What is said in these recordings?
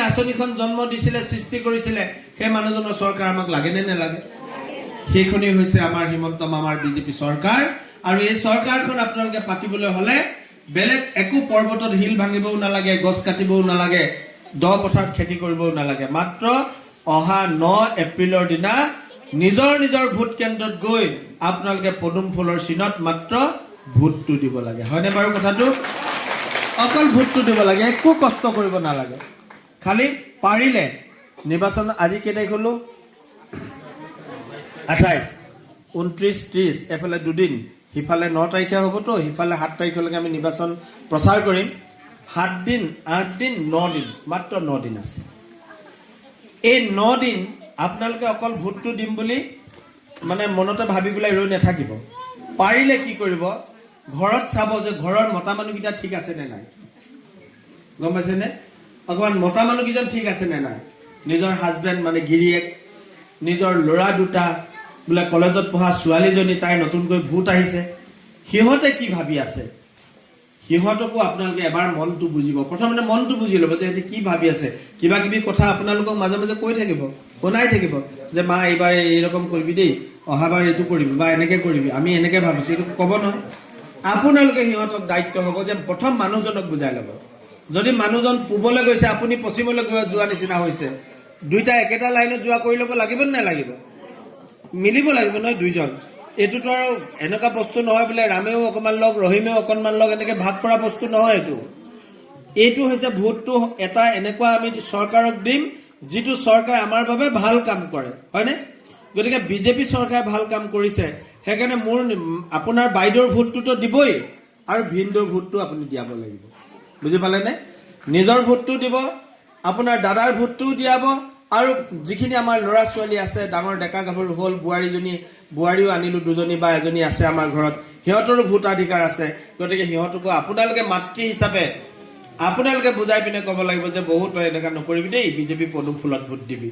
আঁচনিখন জন্ম দিছিলে, সৃষ্টি কৰিছিলে, সেই মানুহজনৰ চৰকাৰ আমাক লাগে নে নালাগে? সেইখনেই হৈছে আমাৰ হিমন্ত মামাৰ বিজেপি চৰকাৰ। আৰু এই চৰকাৰখন আপোনালোকে পাতিবলৈ হলে বেলেগ একো পৰ্বতত হিল ভাঙিবও নালাগে, গছ কাটিবও নালাগে, দ পথাৰত খেতি কৰিবও নালাগে। মাত্ৰ অহা 9 এপ্ৰিলৰ দিনা নিজৰ নিজৰ ভোট কেন্দ্ৰত গৈ আপোনালোকে পদুম ফুলৰ চিনত মাত্ৰ ভোটটো দিব লাগে। হয়নে বাৰু কথাটো? অকল ভোটটো দিব লাগে, একো কষ্ট কৰিব নালাগে। খালি পাৰিলে নিৰ্বাচন আজি কেই তাৰিখ হলো? 28, 29, 30, এফালে দুদিন, সিফালে 9 তাৰিখে হ'বতো, সিফালে 7 তাৰিখলৈকে আমি নিৰ্বাচন প্ৰচাৰ কৰিম। 7 দিন, 8 দিন, 9 দিন, মাত্ৰ 9 দিন আছে। এই 9 দিন আপোনালোকে অকল ভোটটো দিম বুলি মানে মনতে ভাবি পেলাই ৰৈ নাথাকিব। পাৰিলে কি কৰিব, ঘৰত চাব যে ঘৰৰ মতা মানুহকেইটা ঠিক আছে নে নাই। গম পাইছে নে? অকমান মতা মানুহকেইজন ঠিক আছে নে নাই। নিজৰ হাজবেণ্ড মানে গিৰিয়েক, নিজৰ ল'ৰা দুটা, বোলে কলেজত পঢ়া ছোৱালীজনী, তাই নতুনকৈ ভোট আহিছে, সিহঁতে কি ভাবি আছে, সিহঁতকো আপোনালোকে এবাৰ মনটো বুজিব। প্ৰথমতে মনটো বুজি ল'ব যে কি ভাবি আছে। কিবা কিবি কথা আপোনালোকক মাজে মাজে কৈ থাকিব, শুনাই থাকিব যে মা এইবাৰ এইৰকম কৰিবি দেই, অহাবাৰ এইটো কৰিবি বা এনেকে কৰিবি, আমি এনেকে ভাবিছো, এইটো ক'ব নহয়। আপোনালোকে সিহঁতক দায়িত্ব হ'ব যে প্ৰথম মানুহজনক বুজাই ল'ব। যদি মানুহজন পূবলৈ গৈছে, আপুনি পশ্চিমলৈ যোৱা নিচিনা হৈছে, দুইটা একেটা লাইনত যোৱা কৰি ল'ব লাগিব নে নালাগিব? মিলিব লাগিব নহয় দুইজন। এইটোতো আৰু এনেকুৱা বস্তু নহয় বোলে ৰামেও অকণমান লগ, ৰহিমেও অকণমান লগ, এনেকে ভাগ কৰা বস্তু নহয়। এইটো হৈছে ভোটটো এটা এনেকুৱা আমি চৰকাৰক দিম যিটো চৰকাৰ আমাৰ বাবে ভাল কাম কৰে, হয়নে? গতিকে বিজেপি চৰকাৰে ভাল কাম কৰিছে, সেইকাৰণে মোৰ আপোনাৰ বাইদেউৰ ভোটটোতো দিবই, আৰু ভিনদেউৰ ভোটটো আপুনি দিয়াব লাগিব। বুজি পালেনে? নিজৰ ভোটটো দিব, আপোনাৰ দাদাৰ ভোটটোও দিয়াব, আৰু যিখিনি আমাৰ ল'ৰা ছোৱালী আছে, ডাঙৰ ডেকা গাভৰু হ'ল, বোৱাৰীও আনিলো দুজনী বা এজনী আছে আমাৰ ঘৰত, সিহঁতৰো ভোটাধিকাৰ আছে। গতিকে সিহঁতকো আপোনালোকে মাতৃ হিচাপে আপোনালোকে বুজাই পিনে ক'ব লাগিব যে বহু তই এনেকুৱা নকৰিবি দেই, বিজেপি পদুম ফুলত ভোট দিবি।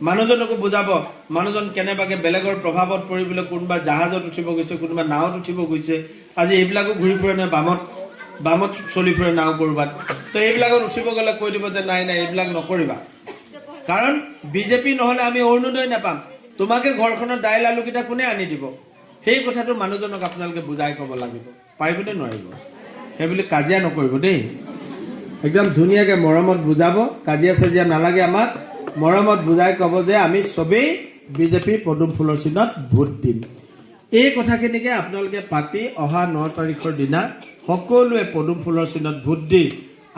মানুহজনকো বুজাব, মানুহজন কেনেবাকে বেলেগৰ প্ৰভাৱত পৰিবলৈ কোনোবা জাহাজত উঠিব গৈছে, কোনোবা নাৱত উঠিব গৈছে। আজি এইবিলাকো ঘূৰি ফুৰে নে বামত চলি ফুৰে নাও কৰবাত, তো এইবিলাকত উঠিব গ'লে কৈ দিব যে নাই নাই এইবিলাক নকৰিবা, কাৰণ বিজেপি নহলে আমি অৰুণোদয় নাপাম, তোমাকে ঘৰখনৰ দাইল আলুকেইটা কোনে আনি দিব। সেই কথাটো মানুহজনক আপোনালোকে বুজাই ক'ব লাগিব। পাৰিবনে নোৱাৰিব? সেইবুলি কাজিয়া নকৰিব দেই, একদম ধুনীয়াকে মৰমত বুজাব, কাজিয়া চাজিয়া নালাগে। আমাক মৰমত বুজাই ক'ব যে আমি চবেই বিজেপি পদুম ফুলৰ চিনত ভোট দিম। এই কথাখিনিকে আপোনালোকে পাতি অহা 9 তাৰিখৰ দিনা সকলোৱে পদুম ফুলৰ চিনত ভোট দি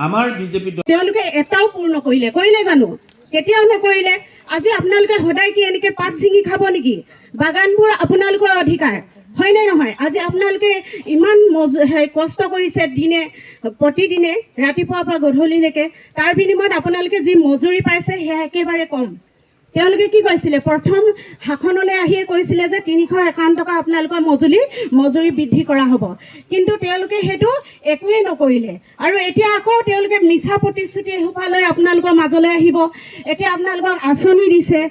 আমাৰ বিজেপি তেওঁলোকে এটাও পূৰ্ণ কৰিলে জানো? কেতিয়াও নকৰিলে। আজি আপোনালোকে সদায় কি এনেকৈ পাত ছিঙি খাব নেকি? বাগানবোৰ আপোনালোকৰ অধিকাৰ হয়নে নহয়? আজি আপোনালোকে ইমান কষ্ট কৰিছে প্ৰতিদিনে ৰাতিপুৱাৰ পৰা গধূলিলৈকে, তাৰ বিনিময়ত আপোনালোকে যি মজুৰি পাইছে সেয়া একেবাৰে কম। তেওঁলোকে কি কৈছিলে? প্ৰথম শাসনলৈ আহিয়ে কৈছিলে যে 351 টকা আপোনালোকৰ মজুৰি বৃদ্ধি কৰা হ'ব, কিন্তু তেওঁলোকে সেইটো একোৱেই নকৰিলে। আৰু এতিয়া আকৌ তেওঁলোকে মিছা প্ৰতিশ্ৰুতি এসোপা লৈ আপোনালোকৰ মাজলৈ আহিব। এতিয়া আপোনালোকক আঁচনি দিছে,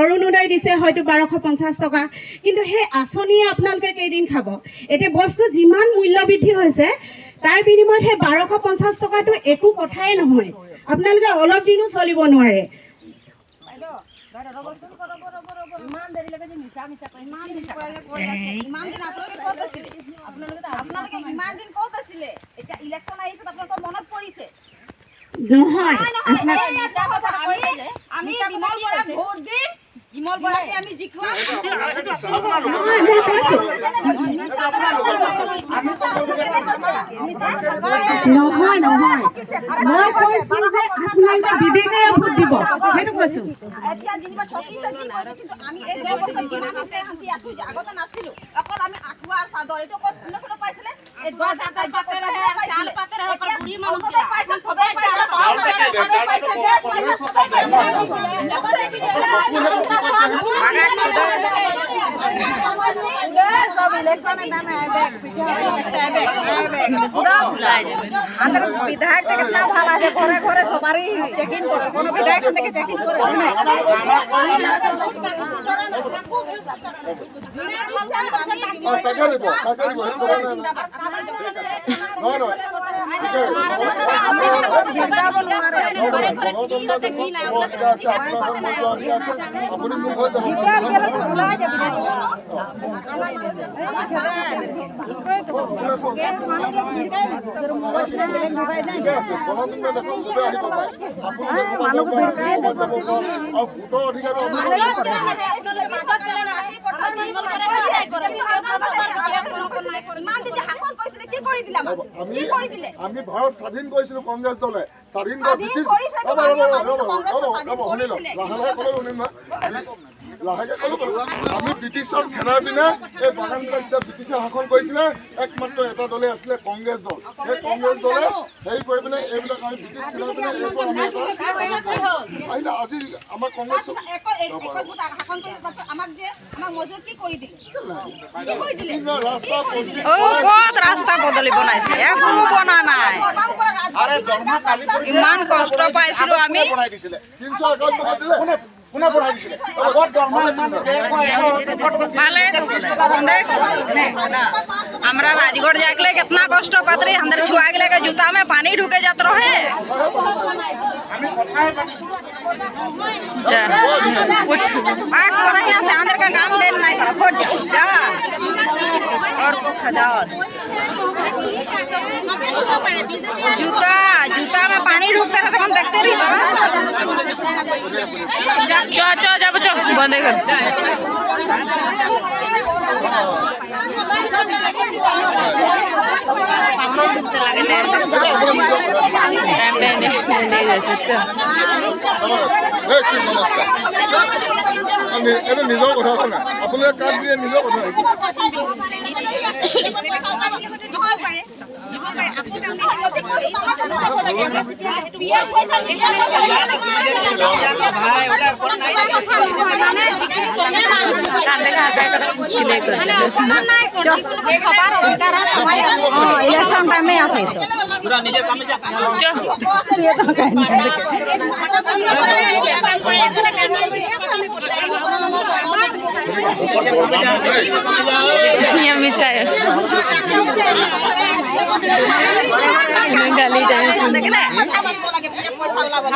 অৰুণোদয় দিছে হয়তো 1250 টকা, কিন্তু সেই আঁচনিয়ে আপোনালোকে কেইদিন খাব? এতিয়া বস্তু যিমান মূল্য বৃদ্ধি হৈছে তাৰ বিনিময়ত সেই 1250 টকাটো একো কথাই নহয়। আপোনালোকে অলপ দিনো চলিব নোৱাৰে। নহয় নহয় মই কৈছো যে আপোনালোকে বিবেকেৰে ভোট দিব, সেইটো কৈছো। विधायक कितना भाला है, घरे घरे सवारी चेकिंग करे, कोनो विधायक के चेकिंग करे আমি ভাৰত স্বাধীন কৰিছিলো কংগ্ৰেছ দলে, স্বাধীন আমি ব্ৰিটিছৰ খেদাৰ পিনে এই বাগানবিলাক যেতিয়া ব্ৰিটিছে শাসন কৰিছিলে একমাত্ৰ এটা দলে আছিলে কংগ্ৰেছ দল। সেই কংগ্ৰেছ দলে হেৰি কৰি পিনে এইবিলাক আমি ব্ৰিটিছ খেদাৰ পিনে এইবোৰ আমি এটা আজি আমাৰ কংগ্ৰেছ रास्ता बदली बनाइছে একো বনা নাই। ইমান কষ্ট পাইছিলো আমি। हमरा राजगढ़ जाके कितना कष्ट पाते अंदर छुआ गए जूता में पानी ढुके जाते रहे। अंदर का काम देर नहीं और जूता जूता में पानी ढुकता है तो हम देखते रही। जब बंद कर নিজৰ কথা শুনা আপোনালোকে কাট দিয়ে নিজৰ কথা इलेक्शन टाइम में आसे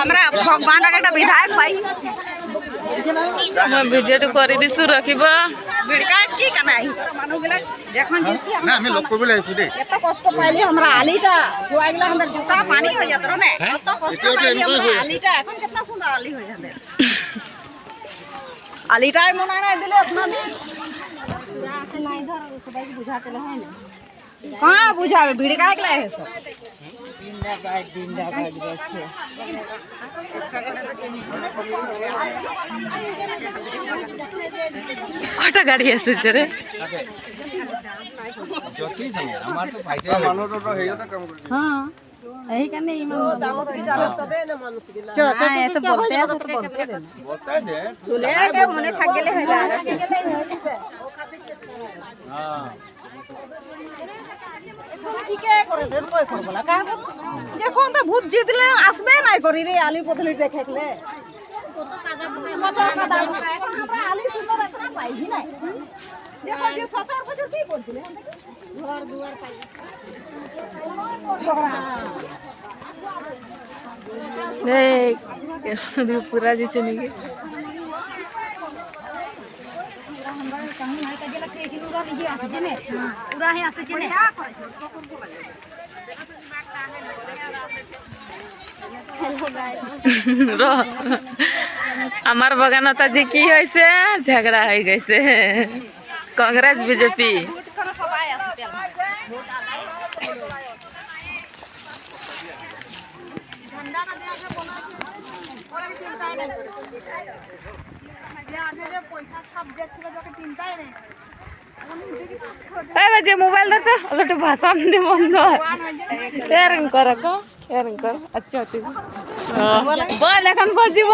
हमरा भगवान একটা বিধায়ক পাই ভিডিওটো কৰি দিছো ৰাখিব বিধায়ক কি কানাই মানুহবিলাক যখন না আমি লগ কৰিব লাগিব দেই এত কষ্ট পাইলি আমরা আলিটা জোয়াইলা আমরা জুতা পানি হয়ে যেত না এত কষ্ট পাইলি আমরা আলিটা এখন কিतना সুন্দর আলি হয়ে যাবে আলিটাই মনে নাই দিলে আপনাদের নাই ধর সবাইকে বুঝাতে হয় না कहाँ बुझावे भिड़का के लाए सब কটা গাড়ি এসেছে রে? মানুহটো হেৰিয়তে কাম কৰিছে। মনে থাকিলে হৈ যায় ঠিকে করে কই করবলা কাজ যখন তো ভূত জিতলে আসবে নাই করি রে আলি পথলি দেখলে কত কাদা এখন আমরা আলি সুন্দর এতটা পাইছি নাই দেখো যে 17 বছর কি করছিলে ঘর দুয়ার পাই এই পুরা দিচ্ছে নাকি? আমার বাগানত আজি কি হয়েছে? ঝগড়া হয়ে গেছে কংগ্রেস বিজেপি। সবাই আছে যে মোবাইল তো ভাষণ দিয়ে বন্ধ এরকম কর আচ্ছা বল এখন বলছি।